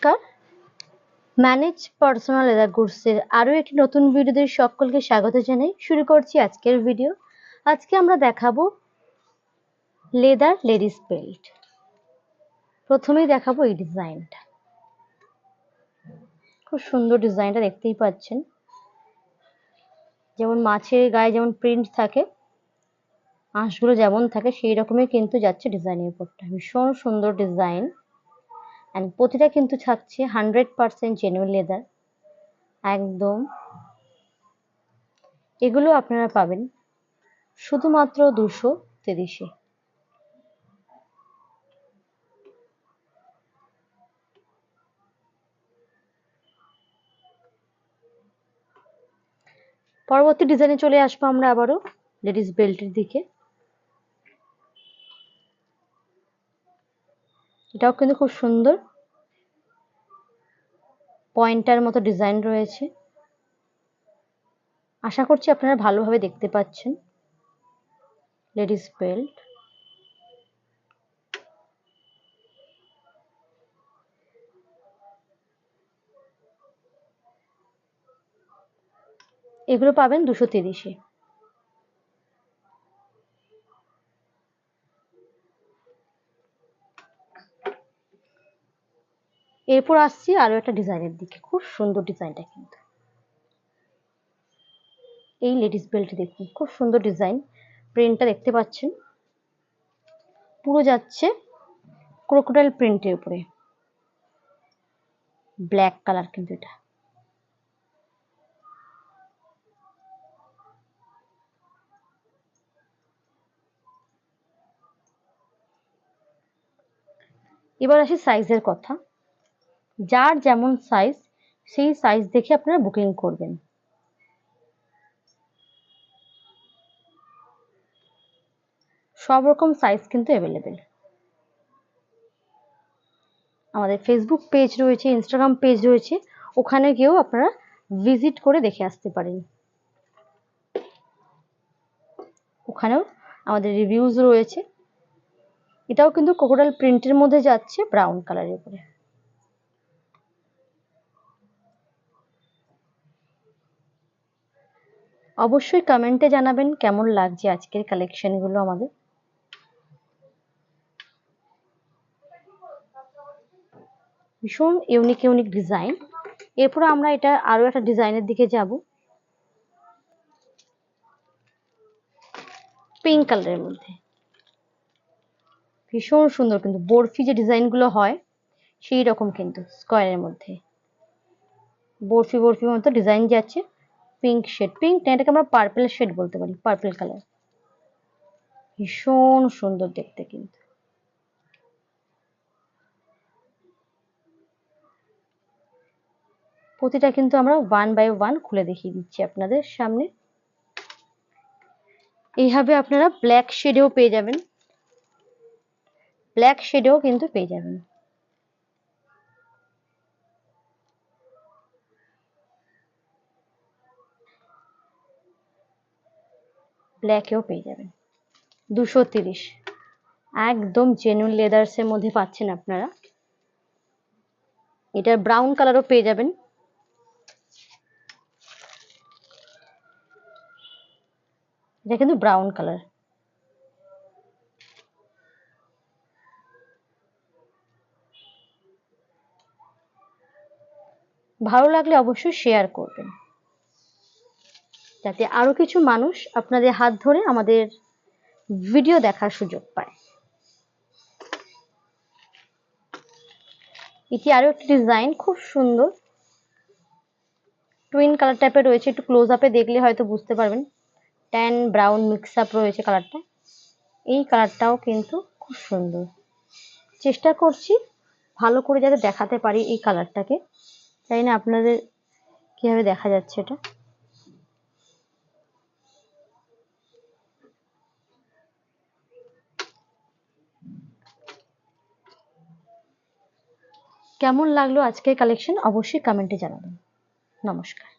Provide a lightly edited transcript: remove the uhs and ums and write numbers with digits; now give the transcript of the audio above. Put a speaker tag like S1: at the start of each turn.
S1: নমস্কার, manage personal leather কোর্সের আরও একটি নতুন ভিডিওতে সকলকে স্বাগত জানাই। শুরু করছি আজকের ভিডিও। আজকে আমরা দেখাবো লেদার লেডিস বেল্ট। প্রথমেই দেখাবো এই ডিজাইনটা। খুব সুন্দর ডিজাইনটা, দেখতেই পাচ্ছেন। যেমন মাছের গায়ে যেমন প্রিন্ট থাকে, আঁশগুলো যেমন থাকে সেই রকমই কিন্তু যাচ্ছে ডিজাইনের উপরটা। ভীষণ সুন্দর ডিজাইন। অ্যান্ড প্রতিটা কিন্তু থাকছে 100% জেনুইন লেদার, একদম। এগুলো আপনারা পাবেন শুধুমাত্র 230-এ। পরবর্তী ডিজাইনে চলে আসবো আমরা আবারও লেডিস বেল্টের দিকে। এটাও কিন্তু খুব সুন্দর, পয়েন্টার মতো ডিজাইন রয়েছে। আশা করছি আপনারা ভালোভাবে দেখতে পাচ্ছেন। লেডিস বেল্ট, এগুলো পাবেন 230-এ। এরপর আসছি আরো একটা ডিজাইনের দিকে। খুব সুন্দর ডিজাইনটা কিন্তু। এই লেডিস বেল্ট দেখুন, খুব সুন্দর ডিজাইন। প্রিন্টটা দেখতে পাচ্ছেন, পুরো যাচ্ছে ক্রোকোডাইল প্রিন্টের উপরে। ব্ল্যাক কালার কিন্তু এটা। এবার আসি সাইজের কথা। যার যেমন সাইজ, সেই সাইজ দেখে আপনারা বুকিং করবেন। সব রকম সাইজ কিন্তু অ্যাভেলেবেল। আমাদের ফেসবুক পেজ রয়েছে, ইনস্টাগ্রাম পেজ রয়েছে, ওখানে গিয়েও আপনারা ভিজিট করে দেখে আসতে পারেন। ওখানেও আমাদের রিভিউজ রয়েছে। এটাও কিন্তু ক্রোকোডাইল প্রিন্টের মধ্যে যাচ্ছে, ব্রাউন কালারের উপরে। অবশ্যই কমেন্টে জানাবেন কেমন লাগছে আজকের কালেকশনগুলো আমাদের। ভীষণ ইউনিক ইউনিক ডিজাইন। এরপর আমরা এটা আরো একটা ডিজাইনের দিকে যাব, পিঙ্ক কালারের মধ্যে। ভীষণ সুন্দর কিন্তু, বরফি যে ডিজাইনগুলো হয় সেই রকম কিন্তু, স্কোয়ারের মধ্যে বরফি বরফি মতো ডিজাইন যাচ্ছে। পিঙ্ক শেড, পিঙ্ক না, এটাকে আমরা পার্পল শেড বলতে পারি, পার্পল কালার। ভীষণ সুন্দর দেখতে কিন্তু। প্রতিটা কিন্তু আমরা 1 বাই 1 খুলে দেখিয়ে দিচ্ছি আপনাদের সামনে। এইভাবে আপনারা ব্ল্যাক শেডেও পেয়ে যাবেন, ব্ল্যাক শেডেও কিন্তু পেয়ে যাবেন। ব্ল্যাকেও পেয়ে যাবেন। 230, একদম জেনুইন লেদার্সের মধ্যে পাচ্ছেন আপনারা। এটা ব্রাউন কালারও পেয়ে যাবেন। এটা কিন্তু ব্রাউন কালার। ভালো লাগলে অবশ্যই শেয়ার করবেন, যাতে আরো কিছু মানুষ আপনাদের হাত ধরে আমাদের ভিডিও দেখার সুযোগ পায়। এটি আরো একটি ডিজাইন, খুব সুন্দর টুইন কালার টাইপের রয়েছে। একটু ক্লোজ আপে দেখলে হয়তো বুঝতে পারবেন, ট্যান ব্রাউন মিক্স আপ রয়েছে কালারটা। এই কালারটাও কিন্তু খুব সুন্দর। চেষ্টা করছি ভালো করে যাতে দেখাতে পারি এই কালারটাকে। জানি না আপনাদের কিভাবে দেখা যাচ্ছে এটা। কেমন লাগলো আজকের কালেকশন অবশ্যই কমেন্টে জানাবেন। নমস্কার।